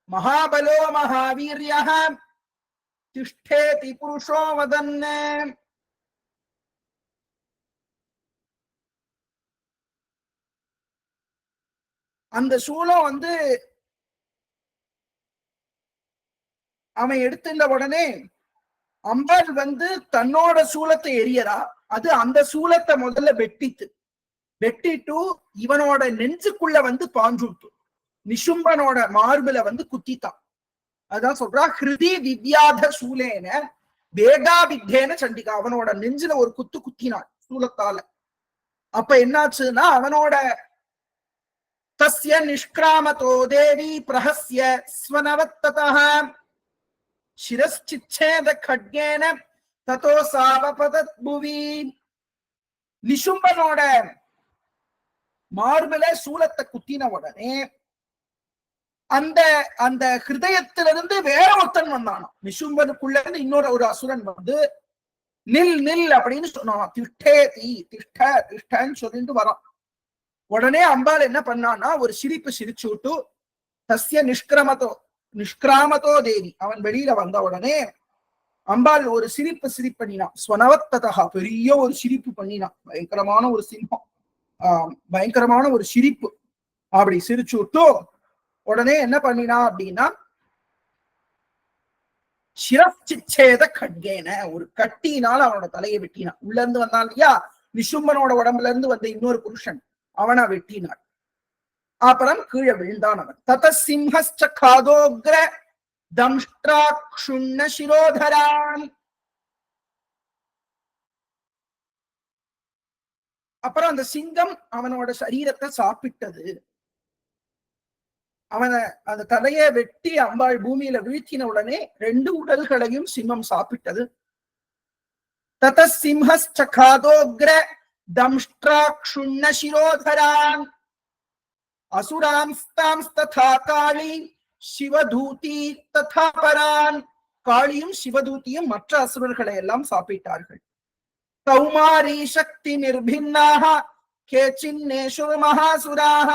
மகாபலோ மகாவீர்யஹ திஷ்டேதி புருஷோ வதன்ன. அந்த சூலம் அவன் எடுத்துள்ள உடனே அம்பாள் தன்னோட சூலத்தை எரியறா. அது அந்த சூலத்தை முதல்ல வெட்டிட்டு இவனோட நெஞ்சுக்குள்ள பாஞ்சுட்டு நிஷும்பனோட மார்புல குத்தித்தான். அதான் சொல்றா, ஹிருதி விவ்யாத சூலேன வேகா வித்தேன சண்டிகா. அவனோட நெஞ்சுல ஒரு குத்து குத்தினான் சூலத்தால. அப்ப என்னாச்சுன்னா, அவனோட தஸ்ய நிஷ்கிராமதோ தேவி பிரஹஸ்ய ஸ்வனவத்ததஹ சிரஸ்சிச்சேத கட்கேன ததோ சாவபதத் புவி. நிஷும்பனோட மார்புல சூலத்தை குத்தின உடனே அந்த ஹிருதயத்திலிருந்து வேற ஒருத்தன் வந்தானோ. நிஷும்பனுக்குள்ள இருந்து இன்னொரு ஒரு அசுரன் நில் நில் அப்படின்னு சொன்னான். திஷ்டே தீ திஷ்ட திஷ்டன்னு சொல்லிட்டு வரான். உடனே அம்பாள் என்ன பண்ணான்னா, ஒரு சிரிப்பு சிரிச்சு விட்டு தஸ்ய நிஷ்கிராமதோ தேவி, அவன் வெளியில வந்த உடனே அம்பாள் ஒரு சிரிப்பு பண்ணினான். ஸ்வனவத்ததா, பெரிய ஒரு சிரிப்பு பண்ணினான். பயங்கரமான ஒரு சிரிப்பம், பயங்கரமான ஒரு சிரிப்பு. அப்படி சிரிச்சு விட்டு உடனே என்ன பண்ணினா அப்படின்னா, சிரச்சிச்சேத கட்கேன, ஒரு கட்டினால் அவனோட தலையை வெட்டினான். உள்ள இருந்து வந்தான் இல்லையா, நிஷும்பனோட உடம்புல இருந்து வந்த இன்னொரு புருஷன், அவனை வெட்டினாள். அப்புறம் கீழே விழுந்தான் அவன். தத சிம்ஹஸ்ச காதோக்ர தம்ஷ்ட்ராக்ஷுண்ண சிரோதரான். அப்புறம் அந்த சிங்கம் அவனோட சரீரத்தை சாப்பிட்டது. அவனை அந்த தலையை வெட்டி அம்பாள் பூமியில வீழ்த்தின உடனே 2 உடல்களையும் சிம்மம் சாப்பிட்டது. தத சிம்ஹஸ்ச காதோக்ர தம்ஷ்ட்ராக்ஷுண்ண சிரோதரான் அசுராம்ஸ்தாம்ஸ்ததா காளி சிவதூதி ததா பரான். காளியும் சிவதூதியும் மற்ற அசுரர்களை எல்லாம் சாப்பிட்டார்கள். கௌமாரி சக்தி நிர்பின்னாக கேச்சின்னேஷு மகாசுராக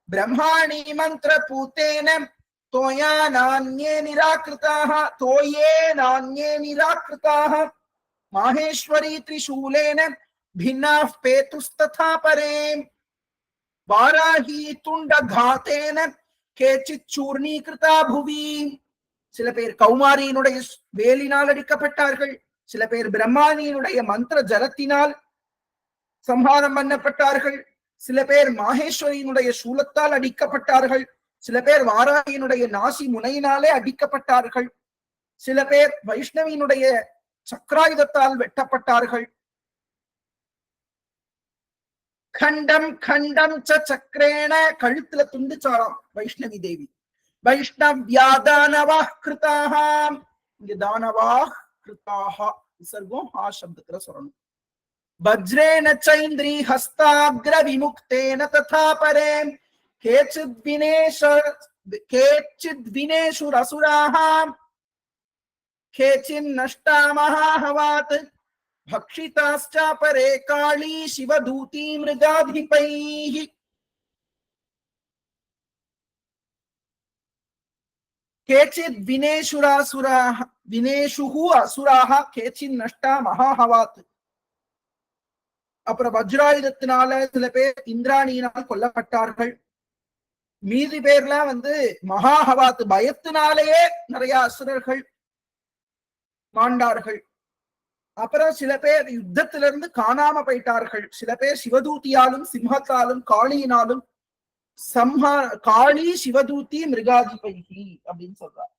பிரம்மாணி மந்திர பூத்தேன தோயே நான்யே நிராகிருதாக மாஹேஸ்வரி திரிசூலேன भिन्नाः पेतुस्तथा परे वाराही तुंड घातेन केचित् चूर्णीकृता भुवि. சில பேர் கௌமாரியினுடைய வேலினால் அடிக்கப்பட்டார்கள், சில பேர் பிரம்மானியினுடைய மந்திர ஜலத்தினால் சம்ஹாரம் பண்ணப்பட்டார்கள், சில பேர் மாகேஸ்வரியினுடைய சூலத்தால் அடிக்கப்பட்டார்கள், சில பேர் வாராகியினுடைய நாசி முனையினாலே அடிக்கப்பட்டார்கள், சில பேர் வைஷ்ணவியினுடைய சக்கராயுதத்தால் வெட்டப்பட்டார்கள். கண்டம் கண்டம் சக்கரேன கழுத்துல துண்டுச்சாராம் வைஷ்ணவி தேவி. வைஷ்ணவ்யா தானவா கிருதாக, இங்க தானவா கிருதாக விசர்கம் ஆ சப்தத்துல சொல்லணும். வஜ்ரேன சைந்திரி ஹஸ்தாக்ர விமுக்தேன ததா பரே கேச்சித் வினேஷுர் அசுராः கேச்சின் நஷ்டா மகாஹவாத் பக்ஷிதாஸ்ச பரே காளி சிவதூதி மிருகாதிபைः. கேச்சித் வினேஷுராசுராः வினேஷுஹு அசுராः கேச்சின் நஷ்டா மகாஹவாத். அப்புறம் வஜ்ராயுதத்தினால சில பேர் இந்திராணியினால் கொல்லப்பட்டார்கள். மீதி பேர்லாம் மகாஹவாத் பயத்தினாலேயே நிறைய அசுரர்கள் மாண்டார்கள். அப்புறம் சில பேர் யுத்தத்திலிருந்து காணாம போயிட்டார்கள். சில பேர் சிவதூத்தியாலும் சிம்மத்தாலும் காளியினாலும் காளி சிவதூத்தி மிருகாதிபைகி அப்படின்னு சொல்றார்.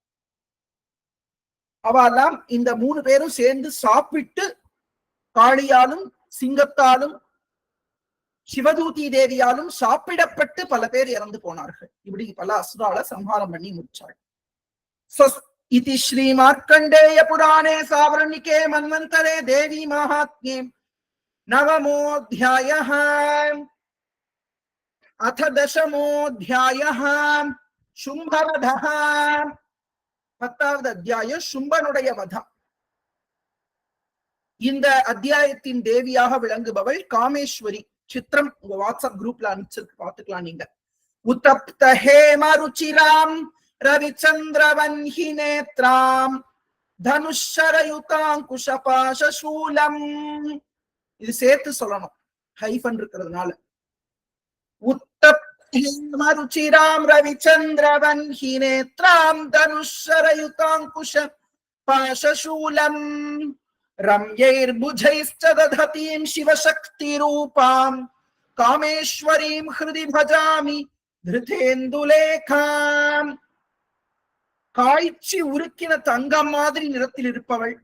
அவெல்லாம் இந்த 3 பேரும் சேர்ந்து சாப்பிட்டு காளியாலும் சிங்கத்தாலும் சிவதூதி தேவியாலும் சாப்பிடப்பட்டு பல பேர் இறந்து போனார்கள். இப்படி பல அசுரால சம்ஹாரம் பண்ணி முடிச்சாள். इति श्री मार्कंडेय पुराणे सावर्णिके मन्वन्तरे देवी महात्म्ये नवमोऽध्यायः अथ दशमोऽध्यायः शुम्भवधः. 10வது அத்தியாயம் शुम्भனுடைய வதம். இந்த அத்தியாயத்தின் தேவியாக விளங்குபவள் காமேஸ்வரி. சித்திரம் உங்க வாட்ஸ்அப் குரூப்ல அனுப்பிச்சு பாத்துக்கலாம் நீங்க. உத்தப்த ஹேம ருச்சிராம் ரவிச்சந்திரவன்ஹி நேத்ராம் தனுஷரயுதாங்குஷபாசசூலம். இது சேர்த்து சொல்லணும், ஹைஃபன் இருக்கிறதுனால. உத்தப்த ஹேம ருச்சிராம் ரவிச்சந்திரவன்ஹி நேத்ராம் தனுஷரயுதாங்குஷபாசசூலம் ரம்யைர்புஜைஸ்ச தததீம் சிவசக்திரூபாம் காமேஸ்வரீம் ஹ்ருதி பஜாமி திருதேந்துலேகாம். காய்ச்சி உருக்கின தங்கம் மாதிரி நிறத்தில் இருப்பவள்.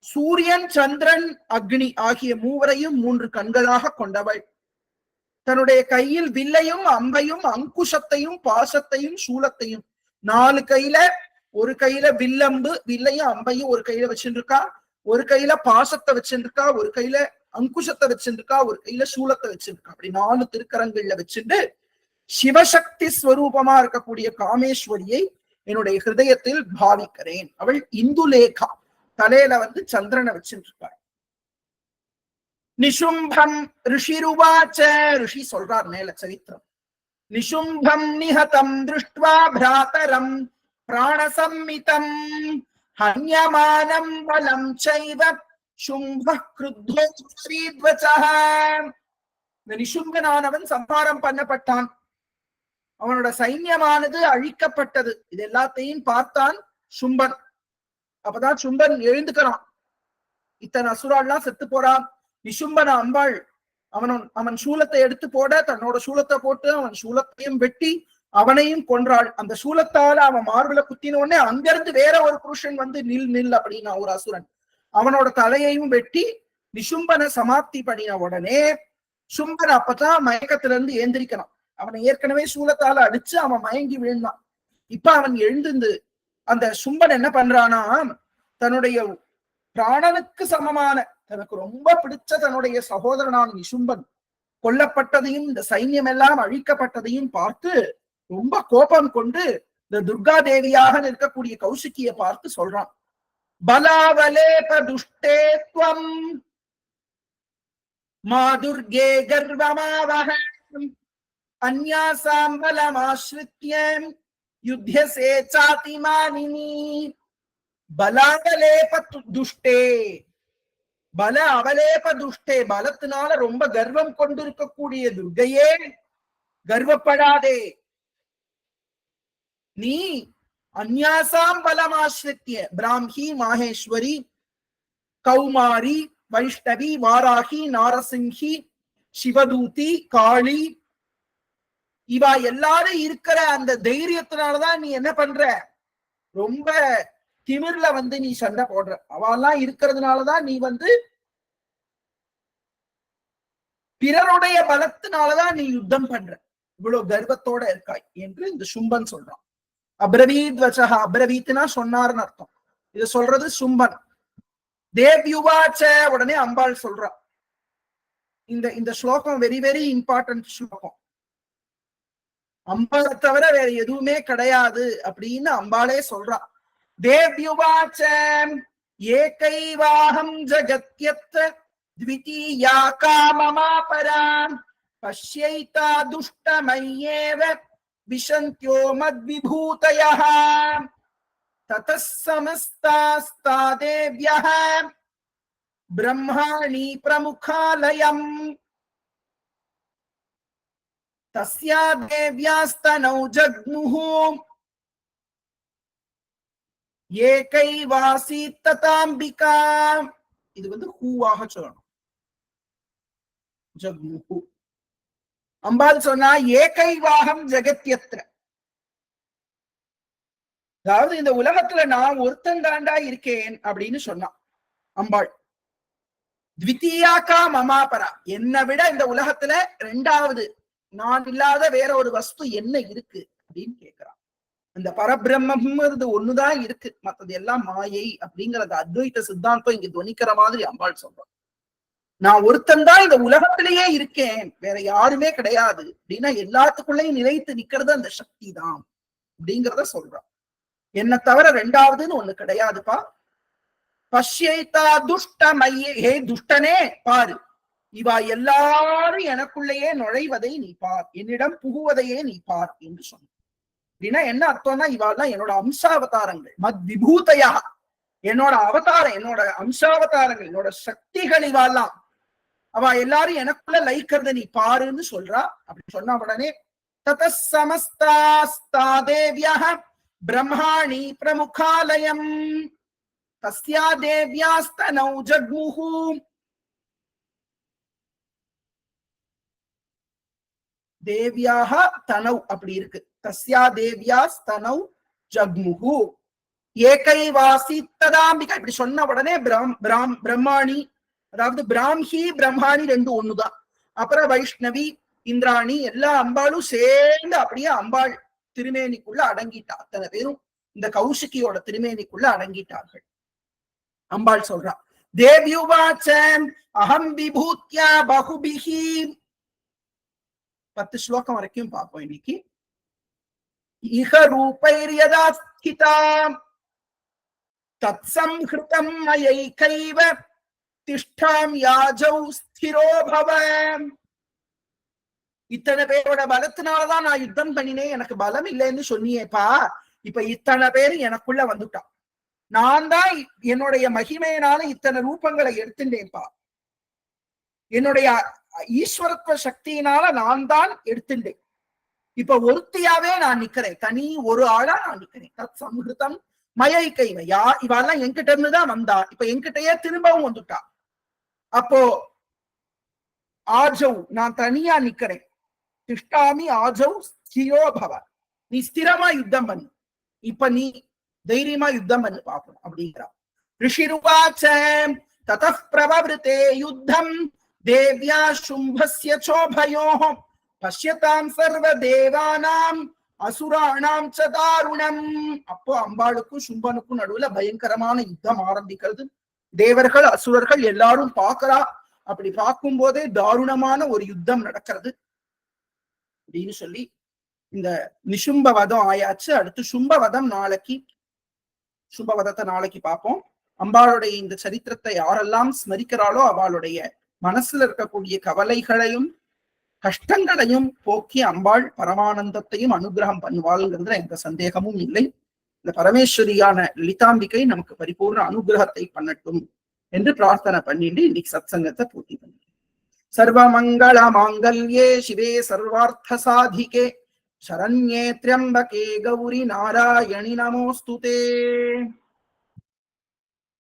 சூரியன் சந்திரன் அக்னி ஆகிய மூவரையும் 3 கண்களாக கொண்டவள். தன்னுடைய கையில் வில்லையும் அம்பையும் அங்குஷத்தையும் பாசத்தையும் சூலத்தையும் 4 கையில, ஒரு கையில வில்லம்பு வில்லையும் அம்பையும் ஒரு கையில வச்சிருக்கா, ஒரு கையில பாசத்தை வச்சிருக்கா, ஒரு கையில அங்குஷத்தை வச்சிருக்கா, ஒரு கையில சூலத்தை வச்சிருக்கா. அப்படி 4 திருக்கரங்கள்ல வச்சுட்டு சிவசக்தி ஸ்வரூபமா இருக்கக்கூடிய காமேஸ்வரியை என்னுடைய ஹிருதயத்தில் பாவிக்கிறேன். அவள் இந்துலேகா, தலையில சந்திரனை வச்சிருக்காள். நிஷும்பம் ரிஷிருவாச்ச, ரிஷி சொல்றார் மேல சரித்திரம். நிஷும்பம் நிஹதம் திருஷ்ட்வா பிராதரம் பிராணசம்மிதம் ஹன்யமானம் பலம் சைவ சும்பः க்ருத்தோ ஸ்ரீத்வசஹ. இந்த நிஷும்பனானவன் சம்ஹாரம் பண்ணப்பட்டான். அவனோட சைன்யமானது அழிக்கப்பட்டது. இது எல்லாத்தையும் பார்த்தான் சும்பன். அப்பதான் சும்பன் எழுந்துக்கிறான். இத்தனை அசுரால்லாம் செத்து போறான். நிஷும்பன அம்பாள் அவன் சூலத்தை எடுத்து போட, தன்னோட சூலத்தை போட்டு அவன் சூலத்தையும் வெட்டி அவனையும் கொன்றாள். அந்த சூலத்தால அவன் மார்புல குத்தின உடனே அங்கிருந்து வேற ஒரு புருஷன் நில் நில் அப்படின்னா ஒரு அசுரன் அவனோட தலையையும் வெட்டி நிஷும்பனை சமாப்தி பண்ணின உடனே சும்பன் அப்பதான் மயக்கத்திலிருந்து ஏந்திரிக்கிறான். அவனை ஏற்கனவே சூலத்தால அடிச்சு அவன் மயங்கி விழுந்தான். இப்ப அவன் எழுந்து அந்த சும்பன் என்ன பண்றானா, தன்னுடைய பிராணனுக்கு சமமான தனக்கு ரொம்ப பிடிச்ச தன்னுடைய சகோதரனான நிஷும்பன் கொல்லப்பட்டதையும் இந்த சைன்யம் எல்லாம் அழிக்கப்பட்டதையும் பார்த்து ரொம்ப கோபம் கொண்டு இந்த துர்கா தேவியாக இருக்கக்கூடிய கௌசிக்கிய பார்த்து சொல்றான். பலாவலேப துஷ்டேத்வம் மாதுர்கே கர்வமாவஹம் அன்யாசாம் பலமாஸ்ரித்யம் யுத்யசே சாதிமானினி. பலாவலேப துஷ்டே, பல அவலேப துஷ்டே, பலத்தினால ரொம்ப கர்வம் கொண்டிருக்கக்கூடிய துர்கையே, கர்வப்படாதே. நீ அந்யாசாம் பலமாஸ்ரித்ய பிராமி மாஹேஸ்வரி கௌமாரி வைஷ்ணவி வாராகி நாரசிங்கி சிவதூதி, காளி, இவா எல்லாரும் இருக்கிற அந்த தைரியத்தினாலதான் நீ என்ன பண்ற, ரொம்ப திமிர்ல நீ சண்டை போடுற. அவெல்லாம் இருக்கிறதுனாலதான் நீ பிறருடைய பலத்தினாலதான் நீ யுத்தம் பண்ற, இவ்வளவு கர்வத்தோட இருக்காய் என்று இந்த சும்பன் சொல்றான். அப்ரவீத் வச்சகா, அப்ரவீத்னா சொன்னார்னு அர்த்தம். இது சொல்றது சும்பன். தேவ்யுவாச்ச, உடனே அம்பாள் சொல்றா. இந்த ஸ்லோகம் வெரி வெரி இம்பார்ட்டன்ட் ஸ்லோகம். அம்பாளை தவிர வேற எதுவுமே கிடையாது அப்படின்னு அம்பாளே சொல்றா. தேவ்யுவாச்ச ஏகைவாஹம் ஜகத்யத் த்விதீயா காமமாபராம் பஷ்யைதா துஷ்டமய்யேவ விசந்த்யோ மத்விபூதயः ததஸ் சமஸ்தாஸ்தா தேவ்யः பிரம்மாணி பிரமுகாலயம் தஸ்யா தேவ்யாஸ்தனௌ ஜக்முஹ ஏகைவாசீத் ததாம்பிகா. இது ஹூவாக சொல்லணும். ஜக்முஹு. அம்பாள் சொன்னா ஏகைவாகம் ஜெகத்யத்ர, அதாவது இந்த உலகத்துல நான் ஒருத்தன் தாண்டா இருக்கேன் அப்படின்னு சொன்னான் அம்பாள். த்விதீயாக்கா மமாபரா, என்னை விட இந்த உலகத்துல ரெண்டாவது நான் இல்லாத வேற ஒரு வஸ்து என்ன இருக்கு அப்படின்னு கேட்கிறான். அந்த பரபிரம்மம்ங்கிறது ஒண்ணுதான் இருக்கு, மற்றது எல்லாம் மாயை அப்படிங்கறது அத்வைத சித்தாந்தம் இங்க துவனிக்கிற மாதிரி அம்பாள் சொல்றான். நான் ஒருத்தன் தான் இந்த உலகத்திலேயே இருக்கேன், வேற யாருமே கிடையாது அப்படின்னா எல்லாத்துக்குள்ளேயும் நிலைத்து நிக்கிறது அந்த சக்தி தான் அப்படிங்கிறத சொல்றான். என்ன தவிர ரெண்டாவதுன்னு ஒண்ணு கிடையாதுப்பா. பஷ்யைதா துஷ்டமய்யே, ஹே துஷ்டனே பாரு, இவா எல்லாரும் எனக்குள்ளேயே நுழைவதை நீ பார், என்னிடம் புகுவதையே நீ பார் என்று சொன்ன. அப்படின்னா என்ன அர்த்தம்னா, இவாள்லாம் என்னோட அம்சாவதாரங்கள், மத் விபூதையா, என்னோட அவதாரம், என்னோட அம்சாவதாரங்கள், என்னோட சக்திகள் இவாள்லாம். அவ எல்லாரும் எனக்குள்ள லைக்கிறத நீ பாருன்னு சொல்றா. அப்படி சொன்ன உடனே ததஸ் சமஸ்தாஸ்தா தேவ்யः பிரம்மாணி பிரமுகாலயம் தஸ்யா தேவ்யாஸ்தனௌ ஜக்முஹு. தேவ்யாக தனௌ அப்படி இருக்கு. தஸ்யா தேவ்யாஸ்தனௌ ஜக்முஹு ஏகைவாசி ததாம்பிகா. இப்படி சொன்ன உடனே பிரம்மாணி, அதாவது பிராம்ஹி பிரம்மாணி ரெண்டு ஒண்ணுதான். அப்புறம் வைஷ்ணவி, இந்திராணி எல்லா அம்பாளும் சேர்ந்து அப்படியே அம்பாள் திருமேனிக்குள்ள அடங்கிட்டா. அத்தனை பேரும் இந்த கௌஷிகியோட திருமேனிக்குள்ள அடங்கிட்டார்கள். அம்பாள் சொல்றா, தேவ்யுவாச்ச அஹம் விபூத்யா பகுபிஹி. 10 ஸ்லோகம் வரைக்கும் பார்ப்போம் இன்னைக்கு. இஹ ரூபைர்யதா ஸ்திதாம் தத் சம்ஹிருதம் மயைகைவ திஷ்டாம் யாஜௌ ஸ்திரோ பவ. இத்தனை பேரோட பலத்தினாலதான் நான் யுத்தம் பண்ணினேன், எனக்கு பலம் இல்லைன்னு சொன்னியேப்பா. இப்ப இத்தனை பேரு எனக்குள்ள வந்துட்டான். நான் தான் என்னுடைய மகிமையினால இத்தனை ரூபங்களை எடுத்துட்டேன்ப்பா. என்னுடைய ஈஸ்வரத்துவ சக்தியினால நான் தான் எடுத்துட்டேன். இப்ப ஒருத்தியாவே நான் நிக்கிறேன், தனி ஒரு ஆளா நான் நிக்கிறேன். தத் சம்ஹிருதம் மயை கைவையா, இவெல்லாம் என்கிட்ட இருந்துதான் வந்தா, இப்ப என்கிட்டயே திரும்பவும் வந்துட்டா. அப்போ ஆஜவ், நான் தனியா நிக்கிறேன். திஷ்டாமி ஆஜவ் ஸ்திரோ பவ, நீ ஸ்திரமா யுத்தம் பண்ணு, இப்ப நீ தைரியமா யுத்தம் பண்ணு பாப்போம் அப்படிங்கிறா. ரிஷிருவாச்ச ததः பிரவவ்ருதே யுத்தம் தேவ்யா சும்பஸ்ய சோபயோஹ பஷ்யதாம் சர்வ தேவானாம் அசுராணாம் ச தாருணம். அப்போ அம்பாளுக்கும் சும்பனுக்கும் நடுவுல பயங்கரமான யுத்தம் ஆரம்பிக்கிறது. தேவர்கள் அசுரர்கள் எல்லாரும் பார்க்கிறா. அப்படி பார்க்கும் போதே தாருணமான ஒரு யுத்தம் நடக்கிறது அப்படின்னு சொல்லி இந்த நிசும்பவதம் ஆயாச்சு. அடுத்து சும்பவதம் நாளைக்கு, சும்பவதத்தை நாளைக்கு பார்ப்போம். அம்பாளுடைய இந்த சரித்திரத்தை யாரெல்லாம் ஸ்மரிக்கிறாளோ அவளுடைய மனசுல இருக்கக்கூடிய கவலைகளையும் கஷ்டங்களையும் போக்கி அம்பாள் பரமானந்தத்தையும் அனுகிரகம் பண்ணுவாள்ங்கிறதுல எந்த சந்தேகமும் இல்லை. இந்த பரமேஸ்வரியான லலிதாம்பிகை நமக்கு பரிபூர்ண அனுகிரகத்தை பண்ணட்டும் என்று பிரார்த்தனை பண்ணிட்டு இன்னைக்கு சத்சங்கத்தை பூர்த்தி பண்ணி. சர்வமங்கள மாங்கல்யே சிவே சர்வார்த்த சாதிகே சரண்யே த்ர்யம்பகே கௌரி நாராயணி நமோஸ்துதே.